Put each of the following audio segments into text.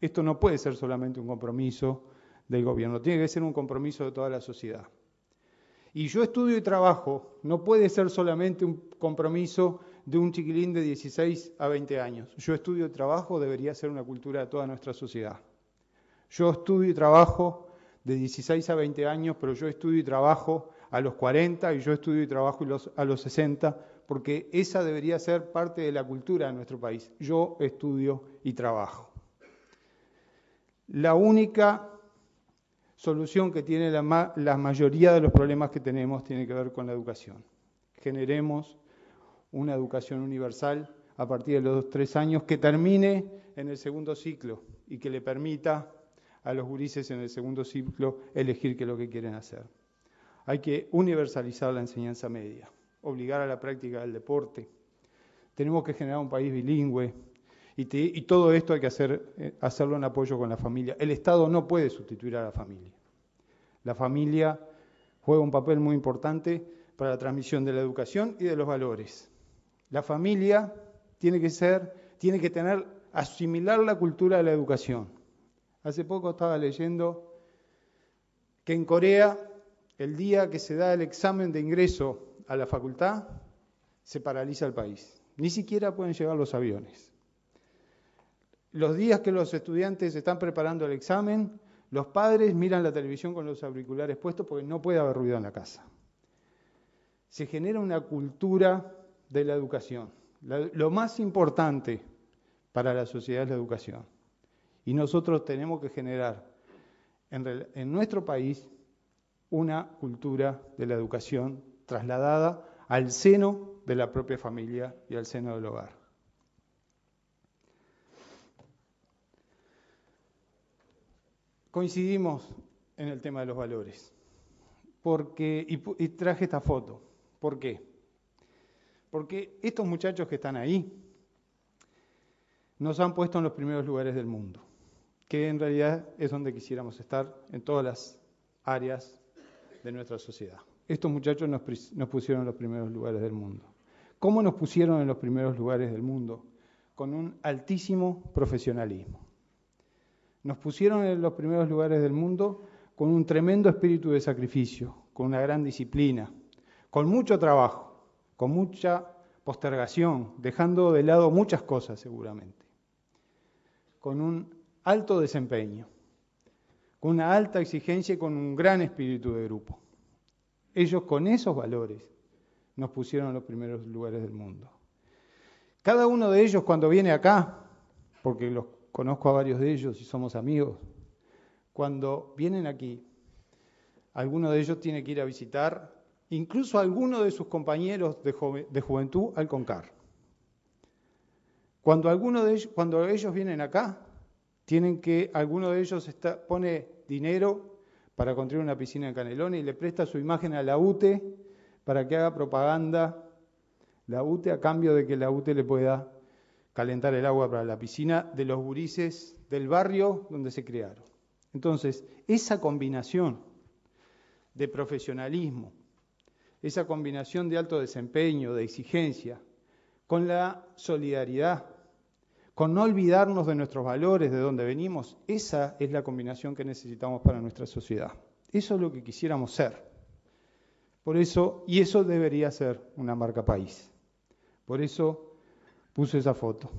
Esto no puede ser solamente un compromiso del gobierno, tiene que ser un compromiso de toda la sociedad. Y yo estudio y trabajo, no puede ser solamente un compromiso de un chiquilín de 16 a 20 años. Yo estudio y trabajo debería ser una cultura de toda nuestra sociedad. Yo estudio y trabajo de 16 a 20 años, pero yo estudio y trabajo a los 40 y yo estudio y trabajo a los 60, porque esa debería ser parte de la cultura de nuestro país. Yo estudio y trabajo. La única solución que tiene la mayoría de los problemas que tenemos tiene que ver con la educación. Generemos una educación universal a partir de los 3 años que termine en el segundo ciclo y que le permita a los gurises en el segundo ciclo elegir qué es lo que quieren hacer. Hay que universalizar la enseñanza media, obligar a la práctica del deporte. Tenemos que generar un país bilingüe y todo esto hay que hacerlo en apoyo con la familia. El Estado no puede sustituir a la familia. La familia juega un papel muy importante para la transmisión de la educación y de los valores. La familia tiene que asimilar la cultura de la educación. Hace poco estaba leyendo que en Corea, el día que se da el examen de ingreso a la facultad, se paraliza el país. Ni siquiera pueden llegar los aviones. Los días que los estudiantes están preparando el examen, los padres miran la televisión con los auriculares puestos porque no puede haber ruido en la casa. Se genera una cultura de la educación. Lo más importante para la sociedad es la educación. Y nosotros tenemos que generar en nuestro país una cultura de la educación trasladada al seno de la propia familia y al seno del hogar. Coincidimos en el tema de los valores, y traje esta foto. ¿Por qué? Porque estos muchachos que están ahí nos han puesto en los primeros lugares del mundo, que en realidad es donde quisiéramos estar en todas las áreas de nuestra sociedad. Estos muchachos nos pusieron en los primeros lugares del mundo. ¿Cómo nos pusieron en los primeros lugares del mundo? Con un altísimo profesionalismo. Nos pusieron en los primeros lugares del mundo con un tremendo espíritu de sacrificio, con una gran disciplina, con mucho trabajo, con mucha postergación, dejando de lado muchas cosas seguramente, con un alto desempeño, con una alta exigencia y con un gran espíritu de grupo. Ellos con esos valores nos pusieron en los primeros lugares del mundo. Cada uno de ellos cuando viene acá, porque los conozco a varios de ellos y somos amigos, cuando vienen aquí, alguno de ellos tiene que ir a visitar incluso a alguno de sus compañeros de juventud al CONCAR. Cuando ellos vienen acá, alguno de ellos pone dinero para construir una piscina en Canelones y le presta su imagen a la UTE para que haga propaganda la UTE a cambio de que la UTE le pueda calentar el agua para la piscina de los gurises del barrio donde se criaron. Entonces, esa combinación de profesionalismo, esa combinación de alto desempeño, de exigencia, con la solidaridad, con no olvidarnos de nuestros valores, de dónde venimos, esa es la combinación que necesitamos para nuestra sociedad. Eso es lo que quisiéramos ser. Por eso, y eso debería ser una marca país. Por eso puse esa foto.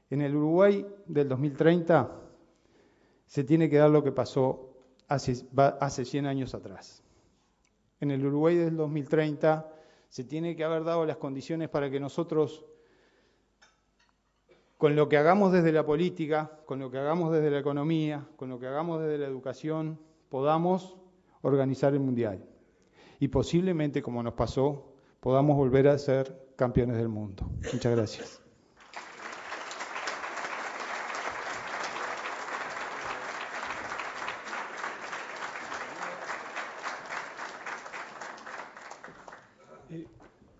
En el Uruguay del 2030 se tiene que dar lo que pasó hace 100 años atrás. En el Uruguay del 2030 se tiene que haber dado las condiciones para que nosotros, con lo que hagamos desde la política, con lo que hagamos desde la economía, con lo que hagamos desde la educación, podamos organizar el Mundial. Y posiblemente, como nos pasó, podamos volver a ser campeones del mundo. Muchas gracias.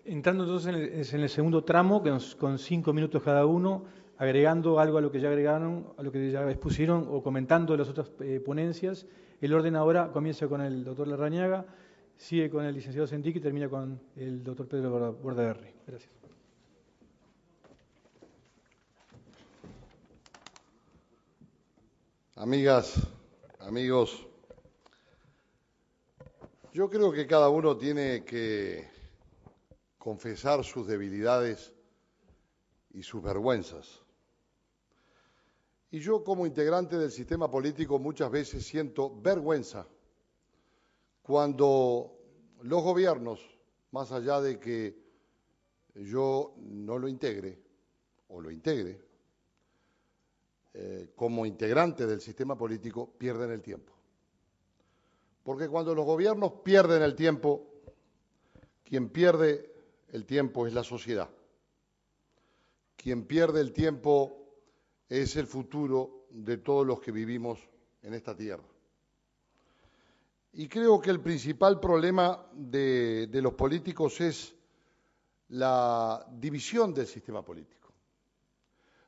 Entrando entonces en el segundo tramo, con 5 minutos cada uno, agregando algo a lo que ya agregaron, a lo que ya expusieron o comentando las otras ponencias. El orden ahora comienza con el doctor Larrañaga, sigue con el licenciado Sendic y termina con el doctor Pedro Bordaberry. Gracias. Amigas, amigos, yo creo que cada uno tiene que confesar sus debilidades y sus vergüenzas. Y yo, como integrante del sistema político, muchas veces siento vergüenza cuando los gobiernos, más allá de que yo no lo integre o lo integre, como integrante del sistema político, pierden el tiempo. Porque cuando los gobiernos pierden el tiempo, quien pierde el tiempo es la sociedad. Quien pierde el tiempo es el futuro de todos los que vivimos en esta tierra. Y creo que el principal problema de los políticos es la división del sistema político,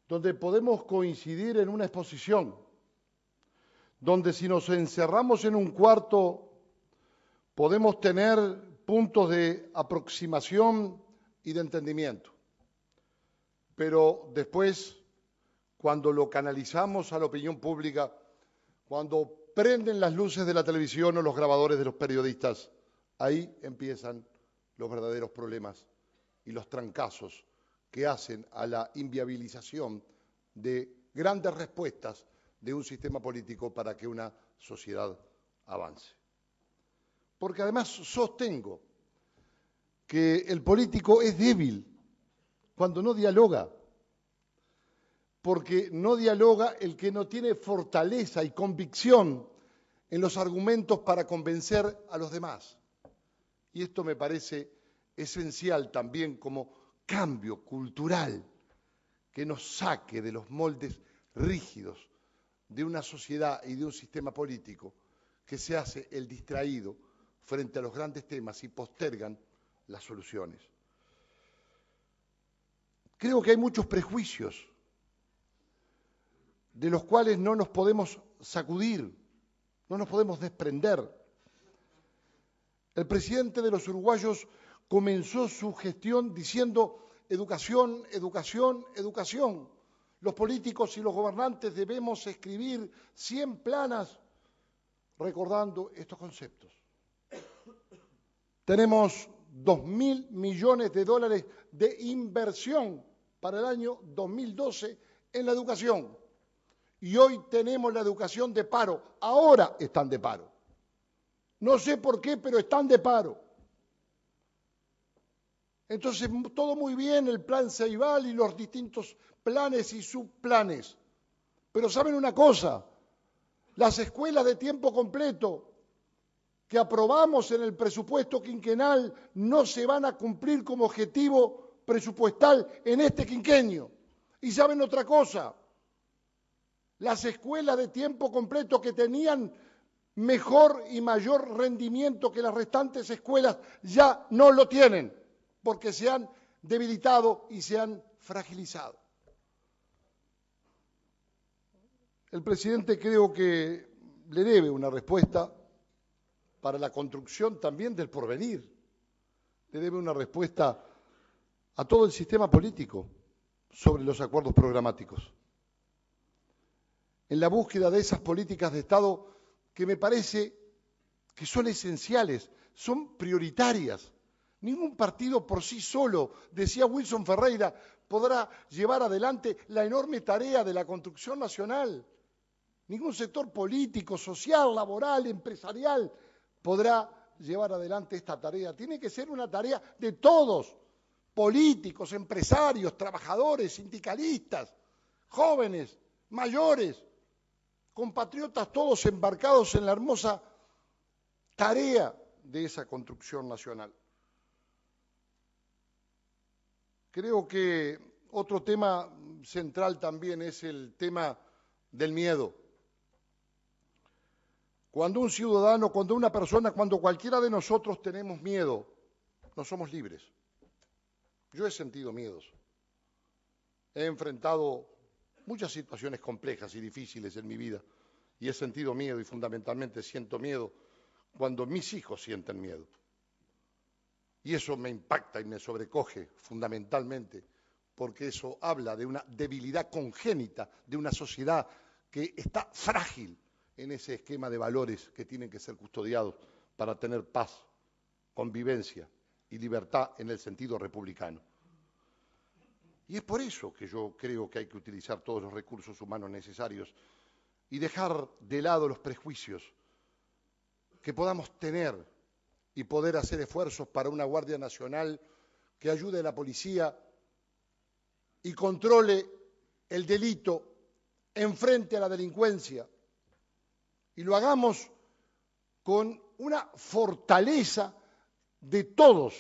donde podemos coincidir en una exposición, donde si nos encerramos en un cuarto podemos tener puntos de aproximación y de entendimiento, pero después, cuando lo canalizamos a la opinión pública, cuando prenden las luces de la televisión o los grabadores de los periodistas, ahí empiezan los verdaderos problemas y los trancazos que hacen a la inviabilización de grandes respuestas de un sistema político para que una sociedad avance. Porque además sostengo que el político es débil cuando no dialoga, porque no dialoga el que no tiene fortaleza y convicción en los argumentos para convencer a los demás. Y esto me parece esencial también como cambio cultural que nos saque de los moldes rígidos de una sociedad y de un sistema político que se hace el distraído frente a los grandes temas y postergan las soluciones. Creo que hay muchos prejuicios de los cuales no nos podemos sacudir, no nos podemos desprender. El presidente de los uruguayos comenzó su gestión diciendo educación, educación, educación. Los políticos y los gobernantes debemos escribir 100 planas recordando estos conceptos. Tenemos 2.000 millones de dólares de inversión para el año 2012 en la educación. Y hoy tenemos la educación de paro. Ahora están de paro. No sé por qué, pero están de paro. Entonces, todo muy bien, el plan Ceibal y los distintos planes y subplanes. Pero ¿saben una cosa? Las escuelas de tiempo completo que aprobamos en el presupuesto quinquenal no se van a cumplir como objetivo presupuestal en este quinquenio. ¿Y saben otra cosa? Las escuelas de tiempo completo que tenían mejor y mayor rendimiento que las restantes escuelas ya no lo tienen, porque se han debilitado y se han fragilizado. El presidente creo que le debe una respuesta para la construcción también del porvenir. Le debe una respuesta a todo el sistema político sobre los acuerdos programáticos. En la búsqueda de esas políticas de Estado que me parece que son esenciales, son prioritarias. Ningún partido por sí solo, decía Wilson Ferreira, podrá llevar adelante la enorme tarea de la construcción nacional. Ningún sector político, social, laboral, empresarial podrá llevar adelante esta tarea. Tiene que ser una tarea de todos, políticos, empresarios, trabajadores, sindicalistas, jóvenes, mayores, compatriotas todos embarcados en la hermosa tarea de esa construcción nacional. Creo que otro tema central también es el tema del miedo. Cuando un ciudadano, cuando una persona, cuando cualquiera de nosotros tenemos miedo, no somos libres. Yo he sentido miedos. He enfrentado muchas situaciones complejas y difíciles en mi vida y he sentido miedo y fundamentalmente siento miedo cuando mis hijos sienten miedo. Y eso me impacta y me sobrecoge fundamentalmente porque eso habla de una debilidad congénita de una sociedad que está frágil en ese esquema de valores que tienen que ser custodiados para tener paz, convivencia y libertad en el sentido republicano. Y es por eso que yo creo que hay que utilizar todos los recursos humanos necesarios y dejar de lado los prejuicios, que podamos tener y poder hacer esfuerzos para una Guardia Nacional que ayude a la policía y controle el delito, enfrente a la delincuencia, y lo hagamos con una fortaleza de todos,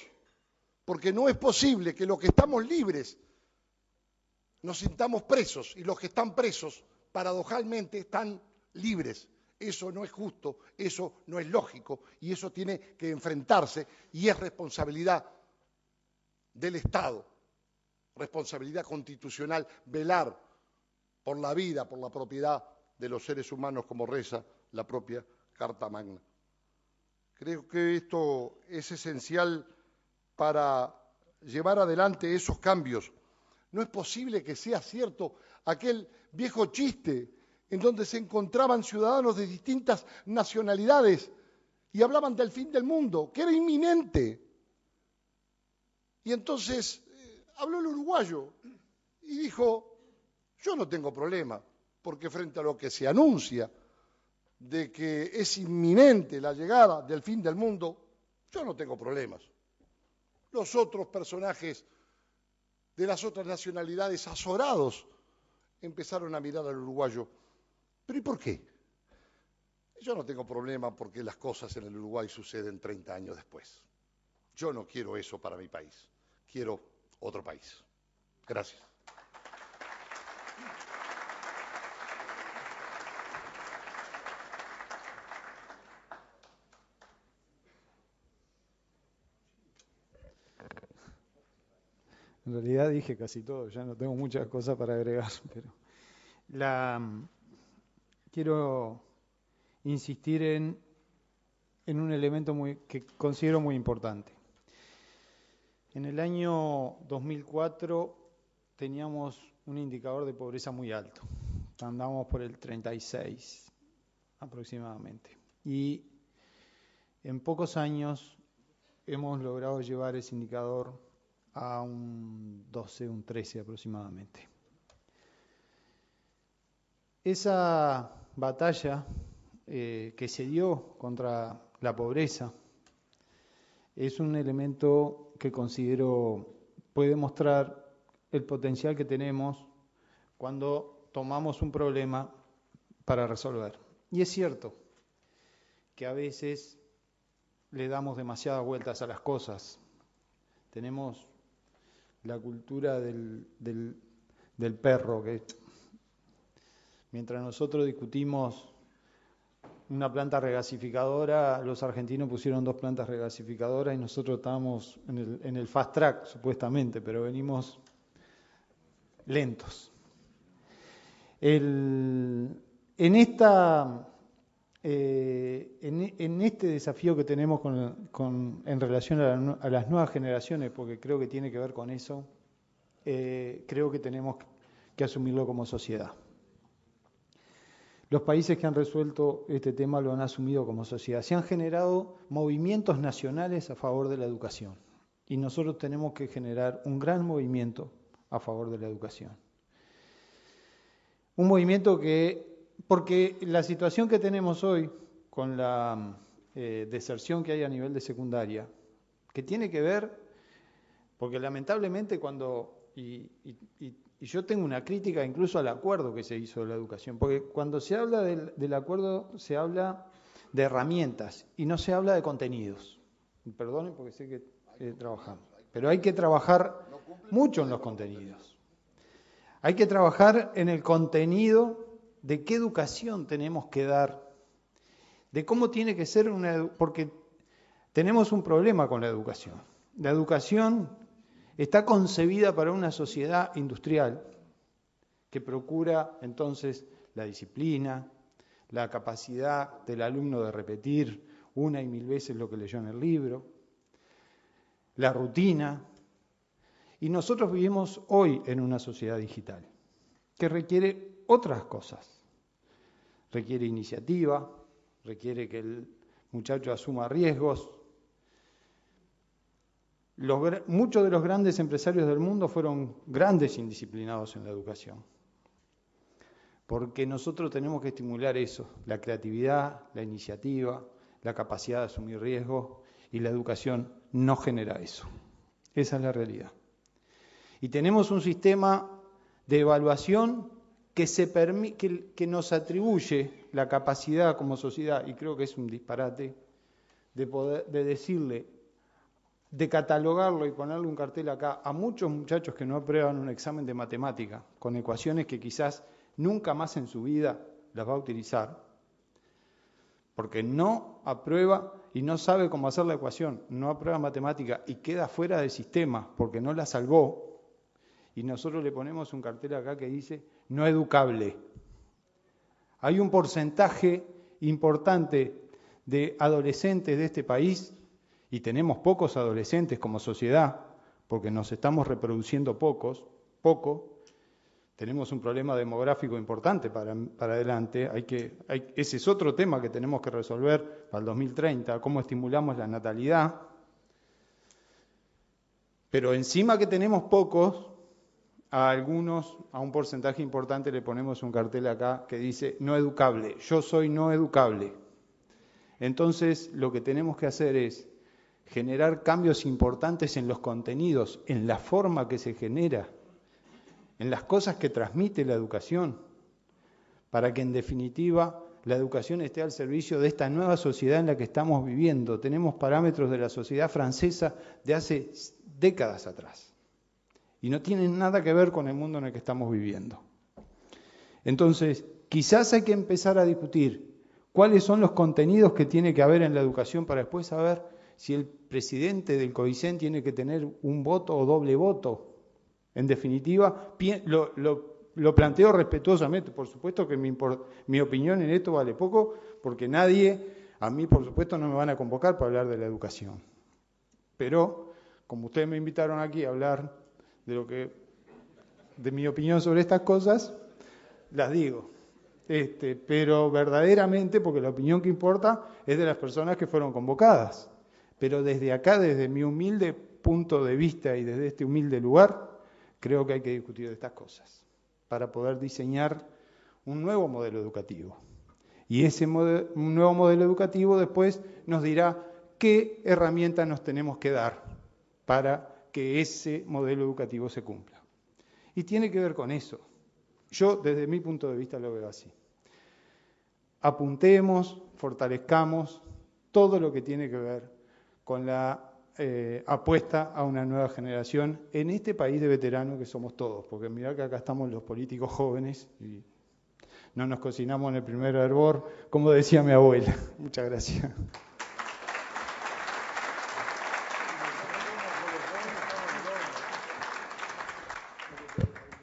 porque no es posible que los que estamos libres nos sintamos presos y los que están presos, paradojalmente, están libres. Eso no es justo, eso no es lógico y eso tiene que enfrentarse y es responsabilidad del Estado, responsabilidad constitucional, velar por la vida, por la propiedad de los seres humanos, como reza la propia Carta Magna. Creo que esto es esencial para llevar adelante esos cambios. No es posible que sea cierto aquel viejo chiste en donde se encontraban ciudadanos de distintas nacionalidades y hablaban del fin del mundo, que era inminente. Y entonces habló el uruguayo y dijo, yo no tengo problema, porque frente a lo que se anuncia de que es inminente la llegada del fin del mundo, yo no tengo problemas. Los otros personajes de las otras nacionalidades azorados empezaron a mirar al uruguayo. ¿Pero y por qué? Yo no tengo problema porque las cosas en el Uruguay suceden 30 años después. Yo no quiero eso para mi país. Quiero otro país. Gracias. En realidad dije casi todo, ya no tengo muchas cosas para agregar, pero quiero insistir en un elemento que considero muy importante. En el año 2004 teníamos un indicador de pobreza muy alto, andábamos por el 36 aproximadamente, y en pocos años hemos logrado llevar ese indicador a un 12, un 13 aproximadamente. Esa batalla que se dio contra la pobreza es un elemento que considero puede mostrar el potencial que tenemos cuando tomamos un problema para resolver. Y es cierto que a veces le damos demasiadas vueltas a las cosas. Tenemos la cultura del perro, que mientras nosotros discutimos una planta regasificadora, los argentinos pusieron 2 plantas regasificadoras y nosotros estábamos en el fast track, supuestamente, pero venimos lentos. En este desafío que tenemos en relación a las nuevas generaciones, porque creo que tiene que ver con eso, creo que tenemos que asumirlo como sociedad. Los países que han resuelto este tema lo han asumido como sociedad. Se han generado movimientos nacionales a favor de la educación y nosotros tenemos que generar un gran movimiento a favor de la educación. Un movimiento porque la situación que tenemos hoy con la deserción que hay a nivel de secundaria, que tiene que ver, porque lamentablemente y yo tengo una crítica incluso al acuerdo que se hizo de la educación, porque cuando se habla del acuerdo se habla de herramientas y no se habla de contenidos. Perdonen porque sé que trabajamos, pero hay que trabajar mucho en los contenidos. Hay que trabajar en el contenido de qué educación tenemos que dar, de cómo tiene que ser porque tenemos un problema con la educación. La educación está concebida para una sociedad industrial que procura entonces la disciplina, la capacidad del alumno de repetir una y mil veces lo que leyó en el libro, la rutina. Y nosotros vivimos hoy en una sociedad digital que requiere otras cosas. requiere iniciativa, requiere que el muchacho asuma riesgos. Muchos de los grandes empresarios del mundo fueron grandes indisciplinados en la educación. Porque nosotros tenemos que estimular eso, la creatividad, la iniciativa, la capacidad de asumir riesgos, y la educación no genera eso. Esa es la realidad. Y tenemos un sistema de evaluación que nos atribuye la capacidad como sociedad, y creo que es un disparate, de decirle, de catalogarlo y ponerle un cartel acá a muchos muchachos que no aprueban un examen de matemática, con ecuaciones que quizás nunca más en su vida las va a utilizar, porque no aprueba y no sabe cómo hacer la ecuación, no aprueba matemática y queda fuera del sistema porque no la salvó, y nosotros le ponemos un cartel acá que dice no educable. Hay un porcentaje importante de adolescentes de este país, y tenemos pocos adolescentes como sociedad, porque nos estamos reproduciendo poco. Tenemos un problema demográfico importante para adelante. Ese es otro tema que tenemos que resolver para el 2030, cómo estimulamos la natalidad. Pero encima que tenemos pocos, a un porcentaje importante le ponemos un cartel acá que dice no educable, yo soy no educable. Entonces lo que tenemos que hacer es generar cambios importantes en los contenidos, en la forma que se genera, en las cosas que transmite la educación, para que en definitiva la educación esté al servicio de esta nueva sociedad en la que estamos viviendo. Tenemos parámetros de la sociedad francesa de hace décadas atrás y no tienen nada que ver con el mundo en el que estamos viviendo. Entonces, quizás hay que empezar a discutir cuáles son los contenidos que tiene que haber en la educación para después saber si el presidente del COICEN tiene que tener un voto o doble voto. En definitiva, lo planteo respetuosamente. Por supuesto que mi opinión en esto vale poco, porque a mí por supuesto no me van a convocar para hablar de la educación. Pero, como ustedes me invitaron aquí a hablar de mi opinión sobre estas cosas, las digo. Pero verdaderamente, porque la opinión que importa es de las personas que fueron convocadas. Pero desde acá, desde mi humilde punto de vista y desde este humilde lugar, creo que hay que discutir de estas cosas para poder diseñar un nuevo modelo educativo. Y un nuevo modelo educativo después nos dirá qué herramientas nos tenemos que dar para que ese modelo educativo se cumpla. Y tiene que ver con eso. Yo, desde mi punto de vista, lo veo así. Apuntemos, fortalezcamos todo lo que tiene que ver con la apuesta a una nueva generación en este país de veteranos que somos todos, porque mirá que acá estamos los políticos jóvenes y no nos cocinamos en el primer hervor, como decía mi abuela. Muchas gracias.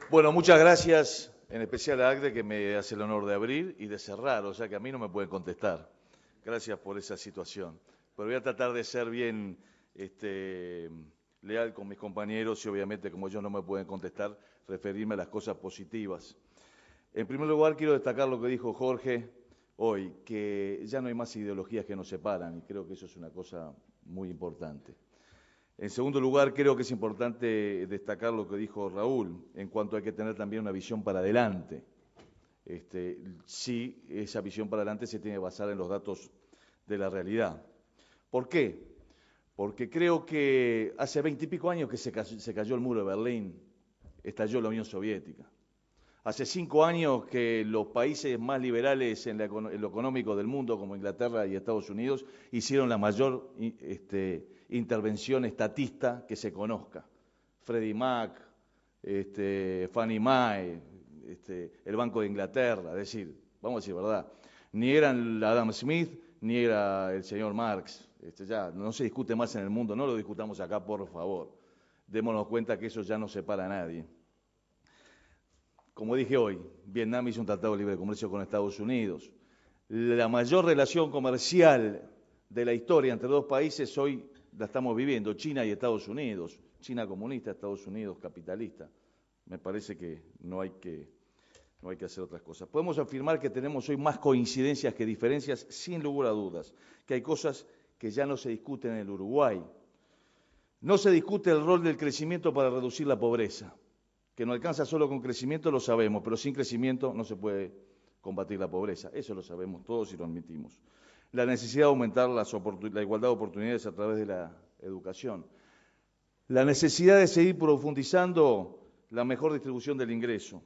Bueno, muchas gracias, en especial a Agde, que me hace el honor de abrir y de cerrar, o sea que a mí no me pueden contestar. Gracias por esa situación. Pero voy a tratar de ser bien leal con mis compañeros y obviamente, como ellos no me pueden contestar, referirme a las cosas positivas. En primer lugar, quiero destacar lo que dijo Jorge hoy, que ya no hay más ideologías que nos separan, y creo que eso es una cosa muy importante. En segundo lugar, creo que es importante destacar lo que dijo Raúl, en cuanto hay que tener también una visión para adelante. Sí, esa visión para adelante se tiene que basar en los datos de la realidad. ¿Por qué? Porque creo que hace 20 y pico años que se cayó el muro de Berlín, estalló la Unión Soviética. Hace 5 años que los países más liberales en lo económico del mundo, como Inglaterra y Estados Unidos, hicieron la mayor intervención estatista que se conozca. Freddie Mac, Fannie Mae, el Banco de Inglaterra, es decir, vamos a decir verdad, ni eran Adam Smith ni era el señor Marx. Ya no se discute más en el mundo, no lo discutamos acá, por favor. Démonos cuenta que eso ya no separa a nadie. Como dije hoy, Vietnam hizo un tratado de libre comercio con Estados Unidos. La mayor relación comercial de la historia entre dos países hoy la estamos viviendo, China y Estados Unidos. China comunista, Estados Unidos capitalista. Me parece que no hay que no hay que hacer otras cosas. Podemos afirmar que tenemos hoy más coincidencias que diferencias, sin lugar a dudas, que hay cosas que ya no se discuten en el Uruguay. No se discute el rol del crecimiento para reducir la pobreza, que no alcanza solo con crecimiento, lo sabemos, pero sin crecimiento no se puede combatir la pobreza, eso lo sabemos todos y lo admitimos. La necesidad de aumentar la igualdad de oportunidades a través de la educación. La necesidad de seguir profundizando la mejor distribución del ingreso.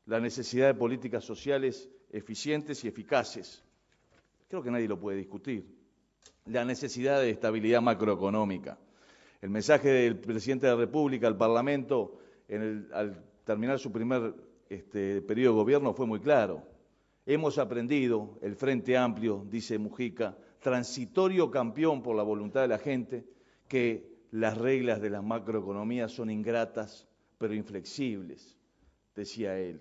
La necesidad de políticas sociales eficientes y eficaces. Creo que nadie lo puede discutir. La necesidad de estabilidad macroeconómica. El mensaje del presidente de la República al Parlamento al terminar su primer periodo de gobierno fue muy claro. Hemos aprendido, el Frente Amplio, dice Mujica, transitorio campeón por la voluntad de la gente, que las reglas de la macroeconomía son ingratas pero inflexibles, decía él,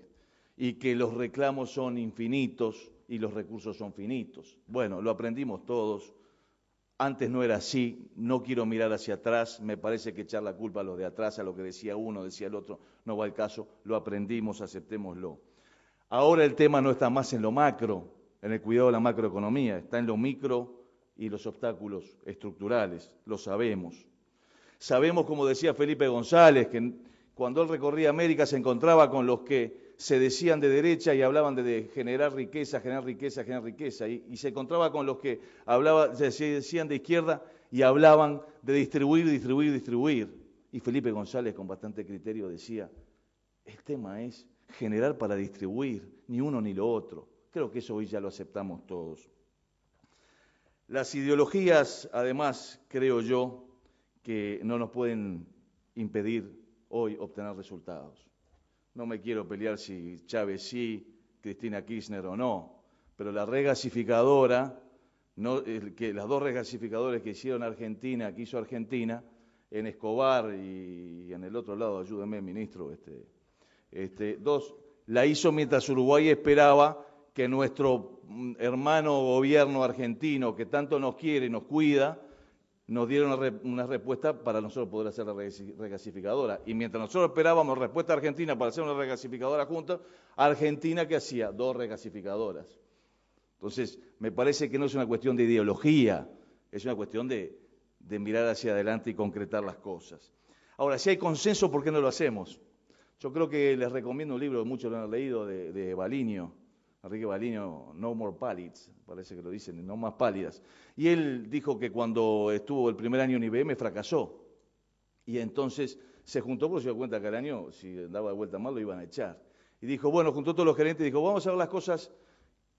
y que los reclamos son infinitos y los recursos son finitos. Bueno, lo aprendimos todos. Antes no era así, no quiero mirar hacia atrás, me parece que echar la culpa a los de atrás, a lo que decía uno, decía el otro, no va al caso, lo aprendimos, aceptémoslo. Ahora el tema no está más en lo macro, en el cuidado de la macroeconomía, está en lo micro y los obstáculos estructurales, lo sabemos. Sabemos, como decía Felipe González, que cuando él recorría América se encontraba con los que se decían de derecha y hablaban de generar riqueza, y se encontraba con los que se decían de izquierda y hablaban de distribuir. Y Felipe González, con bastante criterio, decía, el tema es generar para distribuir, ni uno ni lo otro. Creo que eso hoy ya lo aceptamos todos. Las ideologías, además, creo yo, que no nos pueden impedir hoy obtener resultados. No me quiero pelear si Chávez sí, Cristina Kirchner o no, pero la regasificadora, las dos regasificadores que hicieron Argentina, que hizo Argentina, en Escobar y en el otro lado, ayúdeme, ministro, la hizo mientras Uruguay esperaba que nuestro hermano gobierno argentino, que tanto nos quiere y nos cuida, nos dieron una respuesta para nosotros poder hacer la regasificadora. Y mientras nosotros esperábamos respuesta argentina para hacer una regasificadora juntos, Argentina, ¿qué hacía? 2 regasificadoras. Entonces, me parece que no es una cuestión de ideología, es una cuestión de mirar hacia adelante y concretar las cosas. Ahora, si hay consenso, ¿por qué no lo hacemos? Yo creo que les recomiendo un libro, muchos lo han leído, de Baliño, Enrique Baliño, No More Pálidas, parece que lo dicen, no más pálidas. Y él dijo que cuando estuvo el primer año en IBM fracasó. Y entonces se juntó porque se dio cuenta que al año, si daba de vuelta mal, lo iban a echar. Y dijo, bueno, juntó todos los gerentes y dijo, vamos a ver las cosas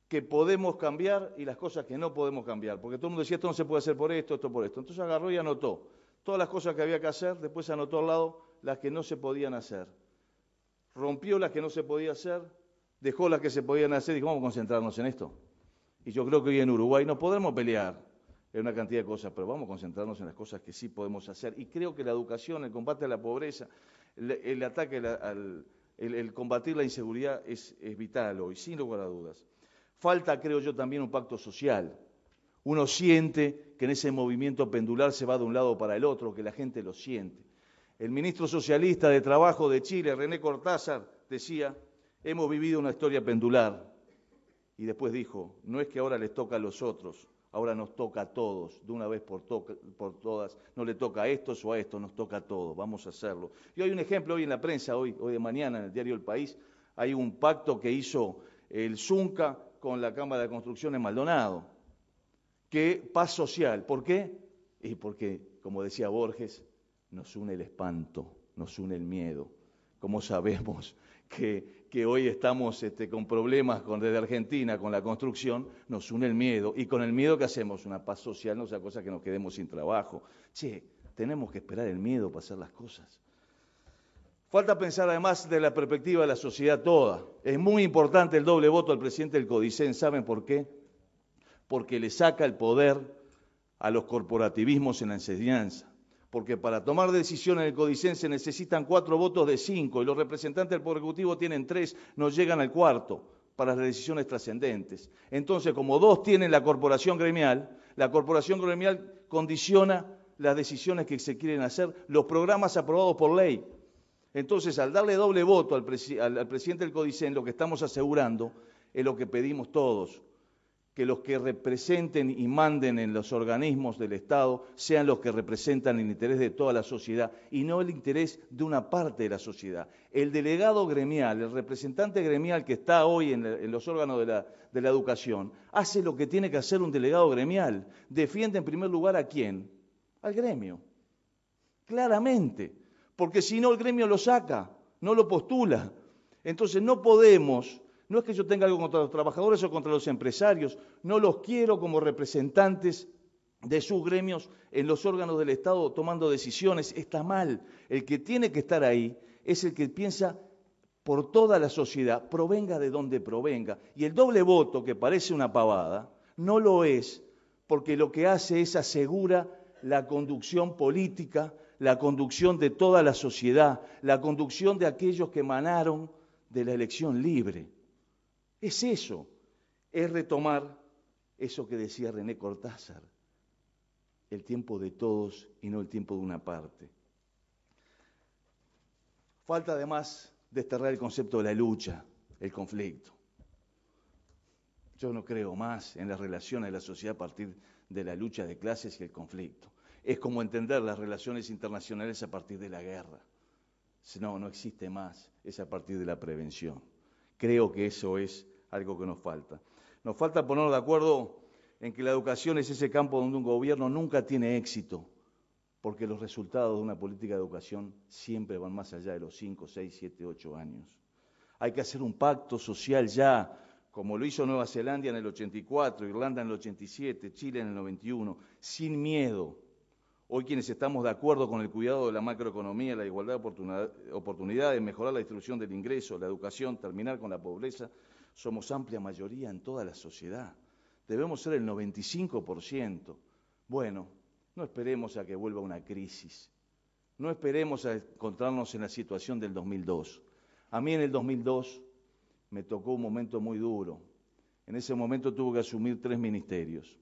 que podemos cambiar y las cosas que no podemos cambiar. Porque todo el mundo decía, esto no se puede hacer por esto, esto por esto. Entonces agarró y anotó todas las cosas que había que hacer, después anotó al lado las que no se podían hacer. Rompió las que no se podían hacer, dejó las que se podían hacer y dijo, vamos a concentrarnos en esto. Y yo creo que hoy en Uruguay no podremos pelear en una cantidad de cosas, pero vamos a concentrarnos en las cosas que sí podemos hacer. Y creo que la educación, el combate a la pobreza, el ataque, el combatir la inseguridad es vital hoy, sin lugar a dudas. Falta, creo yo, también un pacto social. Uno siente que en ese movimiento pendular se va de un lado para el otro, que la gente lo siente. El ministro socialista de Trabajo de Chile, René Cortázar, decía, hemos vivido una historia pendular. Y después dijo, no es que ahora les toca a los otros, ahora nos toca a todos, de una vez por todas, no le toca a estos o a estos, nos toca a todos, vamos a hacerlo. Y hay un ejemplo hoy en la prensa, hoy de mañana en el diario El País, hay un pacto que hizo el Zunca con la Cámara de Construcción en Maldonado, que paz social. ¿Por qué? Y porque, como decía Borges, nos une el espanto, nos une el miedo. Como sabemos que hoy estamos con problemas desde Argentina con la construcción, nos une el miedo. Y con el miedo, ¿qué hacemos? Una paz social, no sea cosa que nos quedemos sin trabajo. Che, tenemos que esperar el miedo para hacer las cosas. Falta pensar además de la perspectiva de la sociedad toda. Es muy importante el doble voto al presidente del CODICEN. ¿Saben por qué? Porque le saca el poder a los corporativismos en la enseñanza. Porque para tomar decisiones en el CODICEN se necesitan 4 votos de 5 y los representantes del Poder Ejecutivo tienen 3, no llegan al 4 para las decisiones trascendentes. Entonces, como 2 tienen la corporación gremial condiciona las decisiones que se quieren hacer, los programas aprobados por ley. Entonces, al darle doble voto al presidente del CODICEN, lo que estamos asegurando es lo que pedimos todos, que los que representen y manden en los organismos del Estado sean los que representan el interés de toda la sociedad y no el interés de una parte de la sociedad. El delegado gremial, el representante gremial que está hoy en los órganos de la educación, hace lo que tiene que hacer un delegado gremial. Defiende en primer lugar ¿a quién? Al gremio. Claramente. Porque si no el gremio lo saca, no lo postula. Entonces no podemos... No es que yo tenga algo contra los trabajadores o contra los empresarios, no los quiero como representantes de sus gremios en los órganos del Estado tomando decisiones, está mal. El que tiene que estar ahí es el que piensa por toda la sociedad, provenga de donde provenga. Y el doble voto, que parece una pavada, no lo es, porque lo que hace es asegura la conducción política, la conducción de toda la sociedad, la conducción de aquellos que emanaron de la elección libre. Es eso, es retomar eso que decía René Cortázar, el tiempo de todos y no el tiempo de una parte. Falta además desterrar el concepto de la lucha, el conflicto. Yo no creo más en las relaciones de la sociedad a partir de la lucha de clases y el conflicto. Es como entender las relaciones internacionales a partir de la guerra. No existe más, es a partir de la prevención. Creo que eso es algo que nos falta. Nos falta ponernos de acuerdo en que la educación es ese campo donde un gobierno nunca tiene éxito, porque los resultados de una política de educación siempre van más allá de los 5, 6, 7, 8 años. Hay que hacer un pacto social ya, como lo hizo Nueva Zelanda en el 84, Irlanda en el 87, Chile en el 91, sin miedo. Hoy quienes estamos de acuerdo con el cuidado de la macroeconomía, la igualdad de oportunidades, mejorar la distribución del ingreso, la educación, terminar con la pobreza, somos amplia mayoría en toda la sociedad. Debemos ser el 95%. Bueno, no esperemos a que vuelva una crisis. No esperemos a encontrarnos en la situación del 2002. A mí en el 2002 me tocó un momento muy duro. En ese momento tuve que asumir 3 ministerios.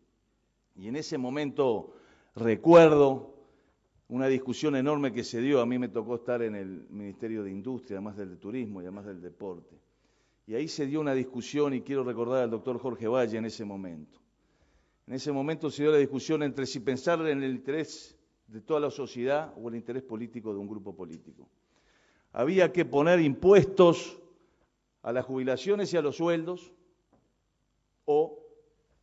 Y en ese momento recuerdo una discusión enorme que se dio. A mí me tocó estar en el Ministerio de Industria, además del de Turismo y además del Deporte. Y ahí se dio una discusión, y quiero recordar al doctor Jorge Valle en ese momento. En ese momento se dio la discusión entre si pensar en el interés de toda la sociedad o el interés político de un grupo político. Había que poner impuestos a las jubilaciones y a los sueldos, o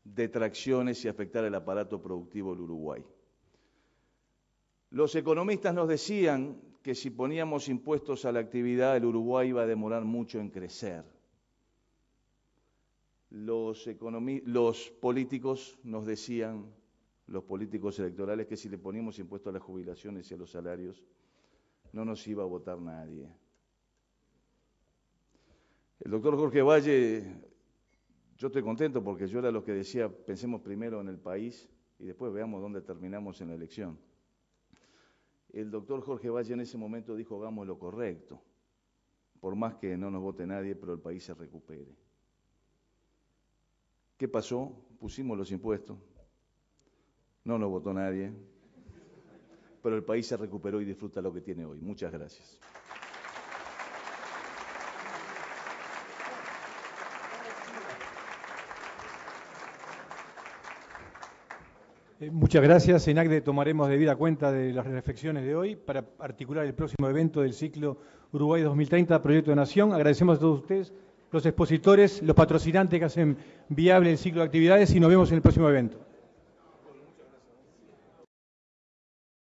detracciones y afectar el aparato productivo del Uruguay. Los economistas nos decían que si poníamos impuestos a la actividad, el Uruguay iba a demorar mucho en crecer. Los políticos nos decían, los políticos electorales, que si le poníamos impuestos a las jubilaciones y a los salarios, no nos iba a votar nadie. El doctor Jorge Valle, yo estoy contento porque yo era lo que decía, pensemos primero en el país y después veamos dónde terminamos en la elección. El doctor Jorge Valle en ese momento dijo, hagamos lo correcto, por más que no nos vote nadie, pero el país se recupere. ¿Qué pasó? Pusimos los impuestos, no nos votó nadie, pero el país se recuperó y disfruta lo que tiene hoy. Muchas gracias. Muchas gracias. En ACDE tomaremos debida cuenta de las reflexiones de hoy para articular el próximo evento del ciclo Uruguay 2030, Proyecto de Nación. Agradecemos a todos ustedes, los expositores, los patrocinantes que hacen viable el ciclo de actividades, y nos vemos en el próximo evento.